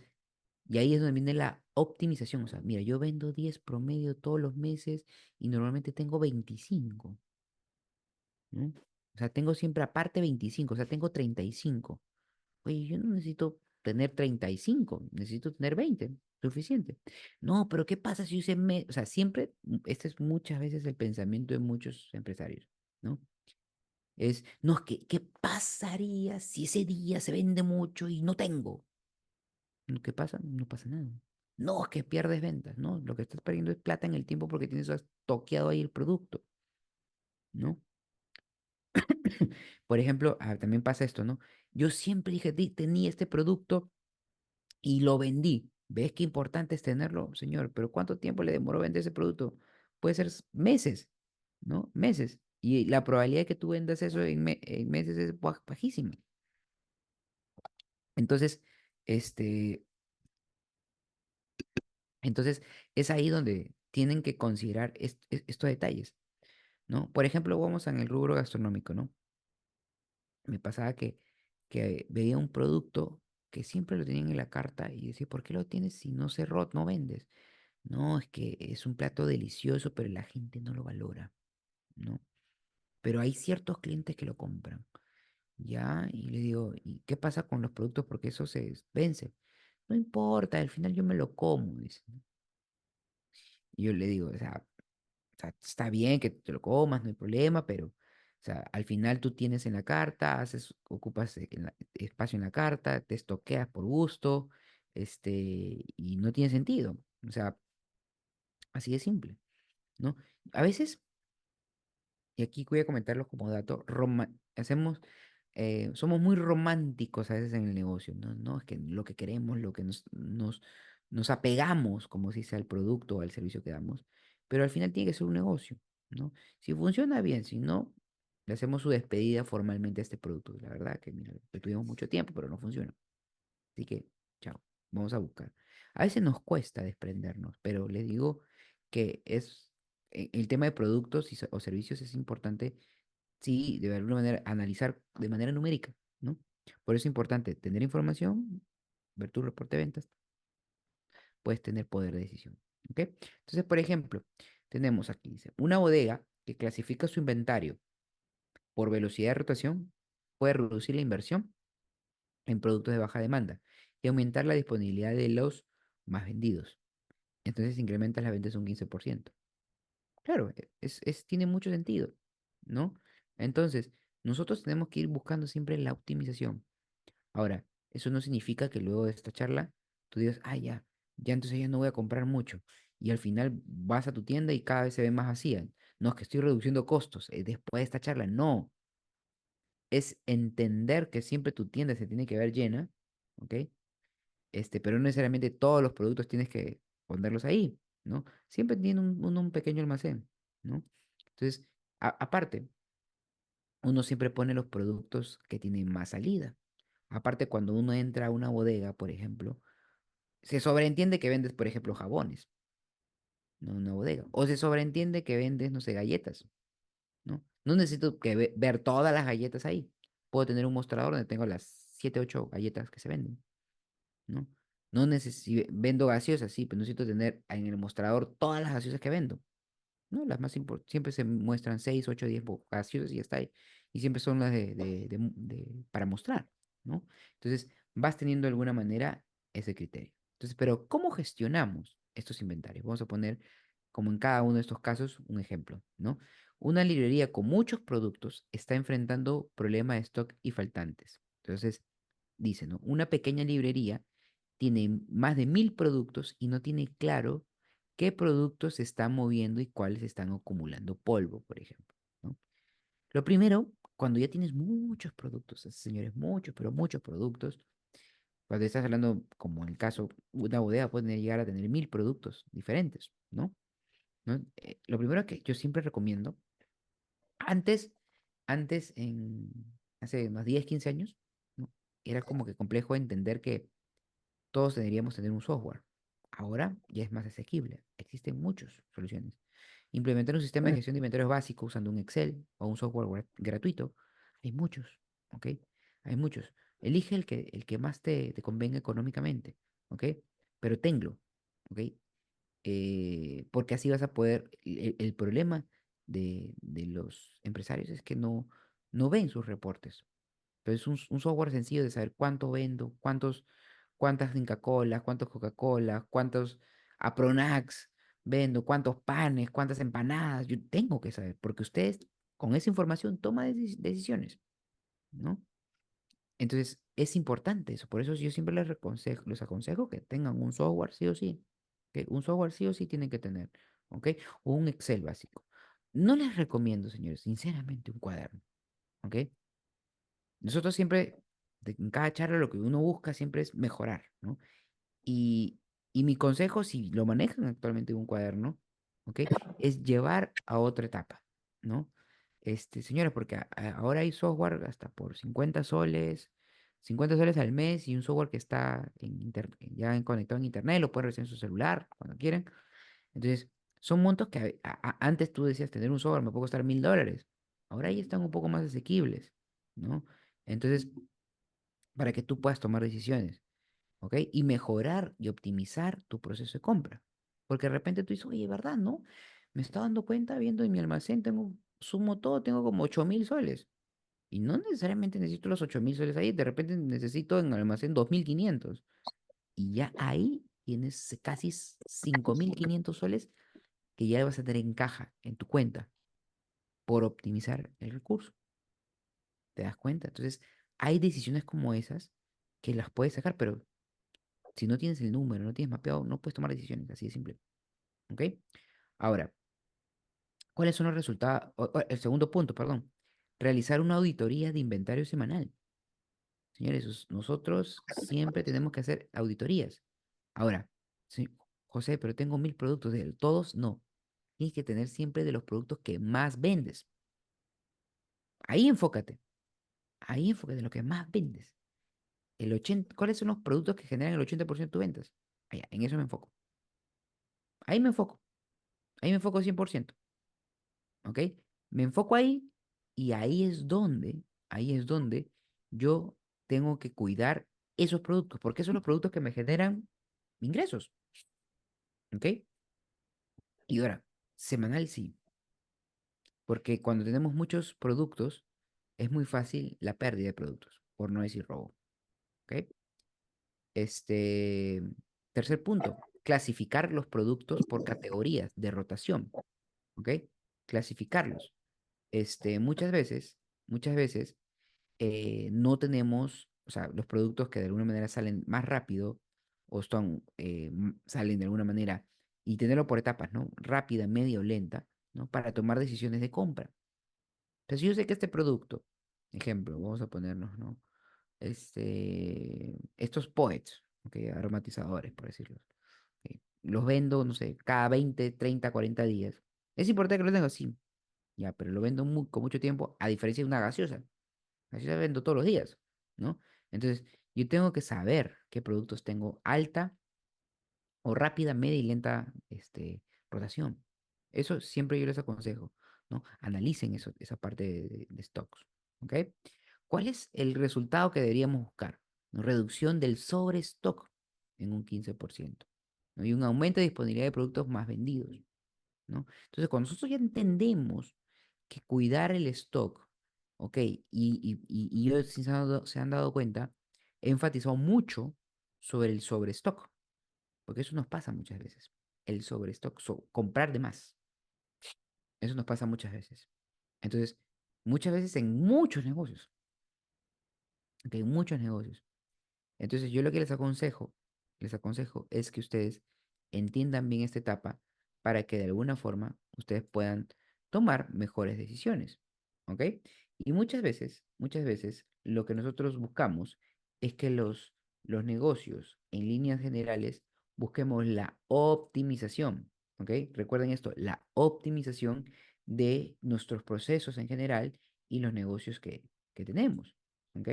y ahí es donde viene la optimización. O sea, mira, yo vendo 10 promedio todos los meses y normalmente tengo 25, ¿no? O sea, tengo siempre aparte 25, o sea, tengo 35. Oye, yo no necesito tener 35, necesito tener 20, suficiente. No, pero ¿qué pasa si o sea, siempre, este es muchas veces el pensamiento de muchos empresarios, ¿no? No, es que, ¿qué pasaría si ese día se vende mucho y no tengo? ¿Qué pasa? No pasa nada. No, es que pierdes ventas, ¿no? Lo que estás perdiendo es plata en el tiempo porque tienes toqueado ahí el producto, ¿no? Por ejemplo, también pasa esto, ¿no? Yo siempre dije, tenía este producto y lo vendí. ¿Ves qué importante es tenerlo, señor? Pero ¿cuánto tiempo le demoró vender ese producto? Puede ser meses, ¿no? Meses. Y la probabilidad de que tú vendas eso en meses es bajísima. Entonces, este, entonces es ahí donde tienen que considerar estos detalles, ¿no? Por ejemplo, vamos en el rubro gastronómico, ¿no? Me pasaba que veía un producto que siempre lo tenían en la carta y decía, ¿por qué lo tienes si no no vendes? No, es que es un plato delicioso, pero la gente no lo valora, ¿no? pero hay ciertos clientes que lo compran, ¿ya? Y le digo, ¿y qué pasa con los productos? Porque eso se vence. No importa, al final yo me lo como, dice. Y yo le digo, o sea, está bien que te lo comas, no hay problema, pero, o sea, al final tú tienes en la carta, ocupas espacio en la carta, te estoqueas por gusto, y no tiene sentido. O sea, así de simple, ¿no? A veces, y aquí voy a comentarlo como dato, somos muy románticos a veces en el negocio, ¿no? No, es que lo que queremos, lo que nos apegamos, como se dice, al producto o al servicio que damos, pero al final tiene que ser un negocio, ¿no? Si funciona bien, si no, le hacemos su despedida formalmente a este producto. La verdad que, mira, lo tuvimos mucho tiempo, pero no funciona. Así que, chao, vamos a buscar. A veces nos cuesta desprendernos, pero les digo que el tema de productos o servicios es importante, sí, de alguna manera analizar de manera numérica, ¿no? Por eso es importante tener información, ver tu reporte de ventas, puedes tener poder de decisión, ¿ok? Entonces, por ejemplo, tenemos aquí, dice, una bodega que clasifica su inventario por velocidad de rotación puede reducir la inversión en productos de baja demanda y aumentar la disponibilidad de los más vendidos. Entonces incrementas las ventas un 15%. Claro, tiene mucho sentido, ¿no? Entonces, nosotros tenemos que ir buscando siempre la optimización. Ahora, eso no significa que luego de esta charla tú digas, ah, ya entonces ya no voy a comprar mucho. Y al final vas a tu tienda y cada vez se ve más vacía. No es que estoy reduciendo costos después de esta charla, no. Es entender que siempre tu tienda se tiene que ver llena, ¿ok? Pero no necesariamente todos los productos tienes que ponerlos ahí, ¿no? Siempre tiene un pequeño almacén, ¿no? Entonces, aparte, uno siempre pone los productos que tienen más salida. Aparte, cuando uno entra a una bodega, por ejemplo, se sobreentiende que vendes, por ejemplo, jabones, no una bodega. O se sobreentiende que vendes, no sé, galletas, ¿no? No necesito ver todas las galletas ahí. Puedo tener un mostrador donde tengo las 7 8 galletas que se venden. ¿No? No necesito, vendo gaseosas, sí, pero necesito tener en el mostrador todas las gaseosas que vendo, ¿no? Las más importantes, siempre se muestran 6 8 10 gaseosas y ya está ahí. Y siempre son las para mostrar, ¿no? Entonces, vas teniendo de alguna manera ese criterio. Entonces, pero ¿cómo gestionamos estos inventarios? Vamos a poner, como en cada uno de estos casos, un ejemplo, ¿no? Una librería con muchos productos está enfrentando problemas de stock y faltantes. Entonces, dice, ¿no? Una pequeña librería tiene más de 1000 productos y no tiene claro qué productos se están moviendo y cuáles están acumulando polvo, por ejemplo, ¿no? Lo primero, cuando ya tienes muchos productos, señores, muchos, pero muchos productos, cuando estás hablando, como en el caso, una bodega puede llegar a tener 1000 productos diferentes, ¿no? ¿No? Lo primero que yo siempre recomiendo, antes, hace unos 10 15 años, ¿no? Era como que complejo entender que todos deberíamos tener un software. Ahora ya es más asequible. Existen muchas soluciones. Implementar un sistema de gestión de inventarios básico usando un Excel o un software gratuito. Hay muchos, ¿ok? Hay muchos. Elige el que más te convenga económicamente, ¿ok? Pero tenlo, ¿ok? Porque así vas a poder. El problema de los empresarios es que no ven sus reportes. Entonces, un software sencillo de saber cuánto vendo, cuántas Inca Cola, cuántos Coca-Cola, cuántos Apronax vendo, cuántos panes, cuántas empanadas. Yo tengo que saber, porque ustedes con esa información toman decisiones, ¿no? Entonces, es importante eso. Por eso yo siempre les aconsejo que tengan un software sí o sí. ¿Ok? Un software sí o sí tienen que tener, ¿ok? O un Excel básico. No les recomiendo, señores, sinceramente, un cuaderno, ¿ok? Nosotros siempre, en cada charla, lo que uno busca siempre es mejorar, ¿no? Y, y mi consejo, si lo manejan actualmente en un cuaderno, ¿ok? Es llevar a otra etapa, ¿no? Señores, porque ahora hay software hasta por 50 soles, 50 soles al mes y un software que está conectado en internet, lo pueden recibir en su celular cuando quieren. Entonces, son montos que antes tú decías tener un software me puede costar $1000. Ahora ya están un poco más asequibles, ¿no? Entonces, para que tú puedas tomar decisiones, ¿ok? Y mejorar y optimizar tu proceso de compra. Porque de repente tú dices, oye, ¿verdad? ¿No? Me está dando cuenta viendo en mi almacén, tengo sumo todo, tengo como 8.000 soles. Y no necesariamente necesito los 8.000 soles ahí, de repente necesito en almacén 2.500. Y ya ahí tienes casi 5.500 soles que ya vas a tener en caja, en tu cuenta, por optimizar el recurso. ¿Te das cuenta? Entonces, hay decisiones como esas que las puedes sacar, pero si no tienes el número, no tienes mapeado, no puedes tomar decisiones, así de simple. ¿Ok? Ahora, ¿cuáles son los resultados? El segundo punto, perdón. Realizar una auditoría de inventario semanal. Señores, nosotros siempre tenemos que hacer auditorías. Ahora, sí, José, pero tengo 1.000 productos de él. Todos no. Tienes que tener siempre de los productos que más vendes. Ahí enfócate. Ahí enfócate en lo que más vendes. ¿Cuáles son los productos que generan el 80% de tus ventas? Allá, en eso me enfoco. Ahí me enfoco. Ahí me enfoco 100%. ¿Ok? Me enfoco ahí y ahí es donde yo tengo que cuidar esos productos, porque esos son los productos que me generan ingresos. ¿Ok? Y ahora, semanal sí, porque cuando tenemos muchos productos, es muy fácil la pérdida de productos, por no decir robo. ¿Ok? Este, tercer punto, clasificar los productos por categorías de rotación. ¿Ok? Clasificarlos. Muchas veces no tenemos, o sea, los productos que de alguna manera salen más rápido o salen de alguna manera y tenerlo por etapas, ¿no? Rápida, media o lenta, ¿no? Para tomar decisiones de compra. Entonces, si yo sé que este producto, ejemplo, vamos a ponernos, ¿no? Estos poets, ¿ok? Aromatizadores, por decirlo. ¿Ok? Los vendo, no sé, cada 20 30 40 días. Es importante que lo tenga así, ya, pero lo vendo con mucho tiempo, a diferencia de una gaseosa. Así la vendo todos los días, ¿no? Entonces, yo tengo que saber qué productos tengo alta o rápida, media y lenta rotación. Eso siempre yo les aconsejo, ¿no? Analicen esa parte de stocks, ¿ok? ¿Cuál es el resultado que deberíamos buscar? ¿No? Reducción del sobrestock en un 15%, ¿no? Y un aumento de disponibilidad de productos más vendidos, ¿no? Entonces, cuando nosotros ya entendemos que cuidar el stock, ¿ok? Y ellos sí se han dado cuenta, he enfatizado mucho sobre el sobrestock, porque eso nos pasa muchas veces, el sobrestock, comprar de más, eso nos pasa muchas veces. Entonces, muchas veces en muchos negocios, ¿ok? Muchos negocios. Entonces, yo lo que les aconsejo es que ustedes entiendan bien esta etapa para que de alguna forma ustedes puedan tomar mejores decisiones, ¿ok? Y muchas veces, lo que nosotros buscamos es que los negocios, en líneas generales, busquemos la optimización, ¿ok? Recuerden esto, la optimización de nuestros procesos en general y los negocios que tenemos, ¿ok?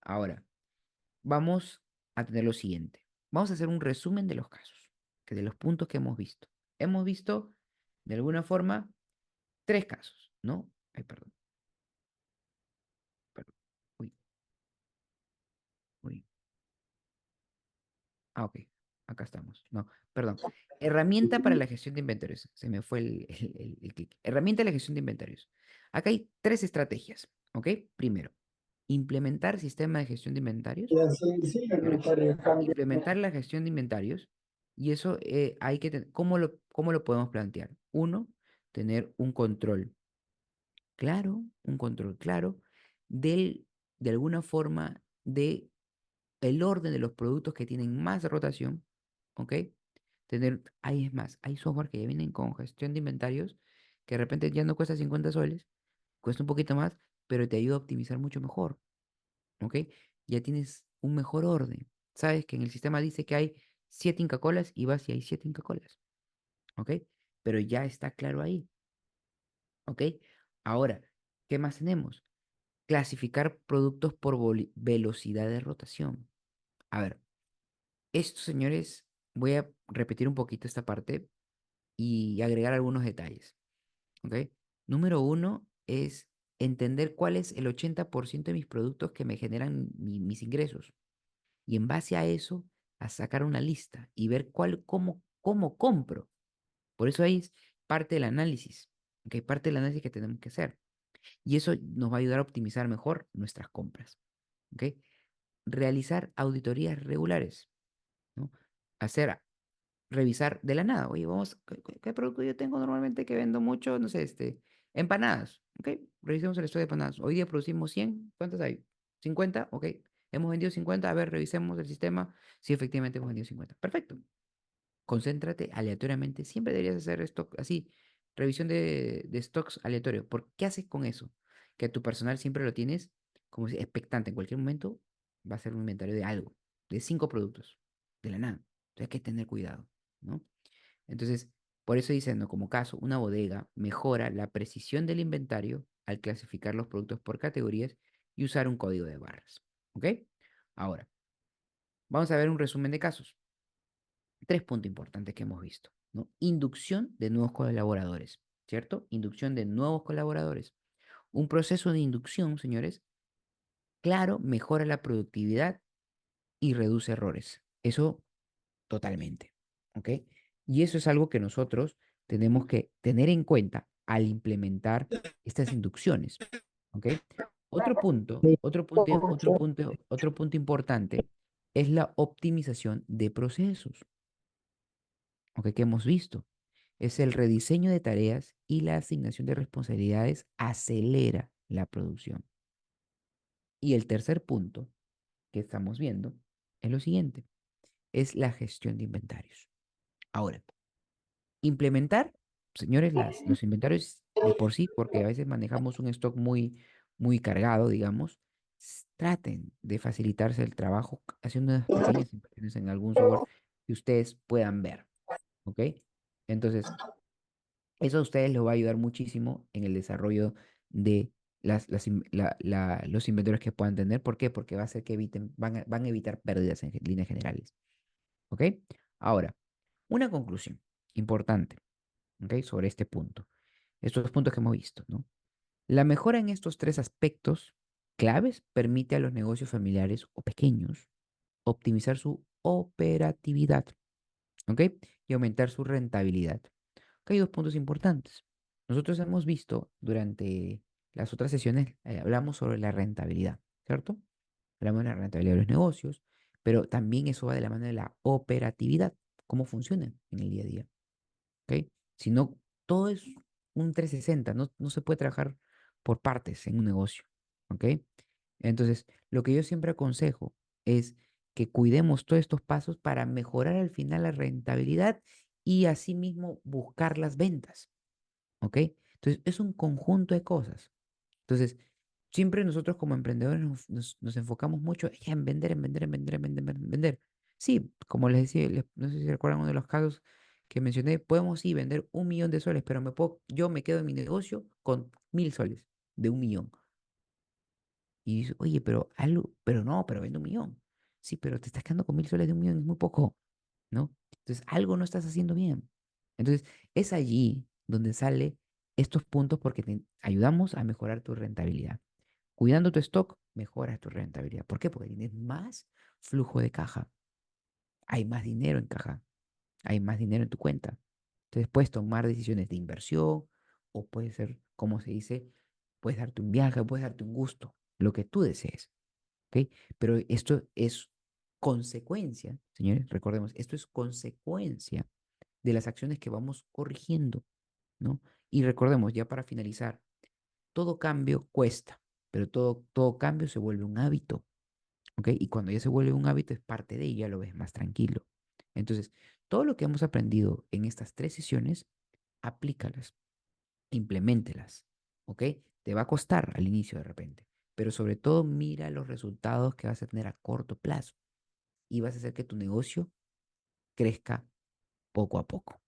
Ahora, vamos a tener lo siguiente. Vamos a hacer un resumen de los casos, que de los puntos que hemos visto. Hemos visto, de alguna forma, tres casos, ¿no? Ay, perdón, perdón. Uy, uy. Ah, ok. Acá estamos. No, perdón. Herramienta para la gestión de inventarios. Se me fue el clic. Herramienta de la gestión de inventarios. Acá hay tres estrategias, ¿ok? Primero, implementar sistema de gestión de inventarios. Ya sí, sí, Señores, inventario cambio. implementar la gestión de inventarios y eso ¿cómo lo podemos plantear? Uno, tener un control claro de alguna forma de el orden de los productos que tienen más rotación, ¿ok? Ahí es más, hay software que ya vienen con gestión de inventarios que de repente ya no cuesta 50 soles, cuesta un poquito más, pero te ayuda a optimizar mucho mejor. ¿Ok? Ya tienes un mejor orden. Sabes que en el sistema dice que hay 7 Inca-Colas y vas y hay 7 Inca-Colas. ¿Ok? Pero ya está claro ahí. ¿Ok? Ahora, ¿qué más tenemos? Clasificar productos por velocidad de rotación. A ver, esto, señores, voy a repetir un poquito esta parte y agregar algunos detalles. ¿Ok? Número uno es entender cuál es el 80% de mis productos que me generan mis ingresos. Y en base a eso, a sacar una lista y ver cómo compro. Por eso ahí es parte del análisis. ¿Ok? Parte del análisis que tenemos que hacer. Y eso nos va a ayudar a optimizar mejor nuestras compras. ¿Ok? Realizar auditorías regulares, ¿no? Hacer, revisar de la nada. Oye, vamos, ¿qué producto yo tengo normalmente que vendo mucho? No sé, empanadas. ¿Ok? Revisemos el stock de empanadas. Hoy día producimos 100. ¿Cuántas hay? 50. ¿Ok? Hemos vendido 50. A ver, revisemos el sistema. Si efectivamente hemos vendido 50. Perfecto. Concéntrate aleatoriamente. Siempre deberías hacer stock así, revisión de stocks aleatorio. ¿Por qué haces con eso? Que tu personal siempre lo tienes como si expectante. En cualquier momento va a ser un inventario de algo, de 5 productos, de la nada. Entonces hay que tener cuidado, ¿no? Entonces, por eso dicen, ¿no? Como caso, una bodega mejora la precisión del inventario al clasificar los productos por categorías y usar un código de barras. ¿Ok? Ahora, vamos a ver un resumen de casos. 3 puntos importantes que hemos visto, ¿no? Inducción de nuevos colaboradores, ¿cierto? Inducción de nuevos colaboradores. Un proceso de inducción, señores, claro, mejora la productividad y reduce errores. Eso totalmente, ¿ok? Y eso es algo que nosotros tenemos que tener en cuenta al implementar estas inducciones, ¿ok? Otro punto importante es la optimización de procesos, ¿ok? Que hemos visto. Es el rediseño de tareas y la asignación de responsabilidades acelera la producción. Y el tercer punto que estamos viendo es lo siguiente, es la gestión de inventarios. Ahora, implementar, señores, los inventarios de por sí, porque a veces manejamos un stock muy cargado, digamos, traten de facilitarse el trabajo haciendo unas pequeñas inversiones en algún software que ustedes puedan ver, ¿ok? Entonces, eso a ustedes les va a ayudar muchísimo en el desarrollo de los inventarios que puedan tener. ¿Por qué? Porque va a hacer que van a evitar pérdidas en líneas generales. ¿Ok? Ahora, una conclusión importante, ¿ok? Sobre este punto. Estos puntos que hemos visto, ¿no? La mejora en estos 3 aspectos claves permite a los negocios familiares o pequeños optimizar su operatividad, ¿ok? Y aumentar su rentabilidad. Acá hay 2 puntos importantes. Nosotros hemos visto durante las otras sesiones, hablamos sobre la rentabilidad, ¿cierto? Hablamos de la rentabilidad de los negocios, pero también eso va de la mano de la operatividad, cómo funciona en el día a día, ¿ok? Si no, todo es un 360, no se puede trabajar por partes en un negocio, ¿ok? Entonces, lo que yo siempre aconsejo es que cuidemos todos estos pasos para mejorar al final la rentabilidad y asimismo buscar las ventas, ¿ok? Entonces, es un conjunto de cosas. Entonces, siempre nosotros como emprendedores nos enfocamos mucho ya en vender, en vender, en vender, en vender, en vender. Sí, como les decía, no sé si recuerdan uno de los casos que mencioné, podemos sí vender 1 millón de soles, pero yo me quedo en mi negocio con 1000 soles de 1 millón. Y dice, oye, pero no, pero vendo 1 millón. Sí, pero te estás quedando con 1000 soles de 1 millón, es muy poco, ¿no? Entonces, algo no estás haciendo bien. Entonces, es allí donde sale estos puntos porque te ayudamos a mejorar tu rentabilidad. Cuidando tu stock, mejoras tu rentabilidad. ¿Por qué? Porque tienes más flujo de caja. Hay más dinero en caja. Hay más dinero en tu cuenta. Entonces, puedes tomar decisiones de inversión o puede ser, como se dice, puedes darte un viaje, puedes darte un gusto, lo que tú desees. ¿Ok? Pero esto es consecuencia, señores, recordemos, esto es consecuencia de las acciones que vamos corrigiendo, ¿no? Y recordemos, ya para finalizar, todo cambio cuesta, pero todo cambio se vuelve un hábito, ¿ok? Y cuando ya se vuelve un hábito es parte de ella, lo ves más tranquilo. Entonces, todo lo que hemos aprendido en estas 3 sesiones, aplícalas, impleméntelas, ¿ok? Te va a costar al inicio de repente, pero sobre todo mira los resultados que vas a tener a corto plazo y vas a hacer que tu negocio crezca poco a poco.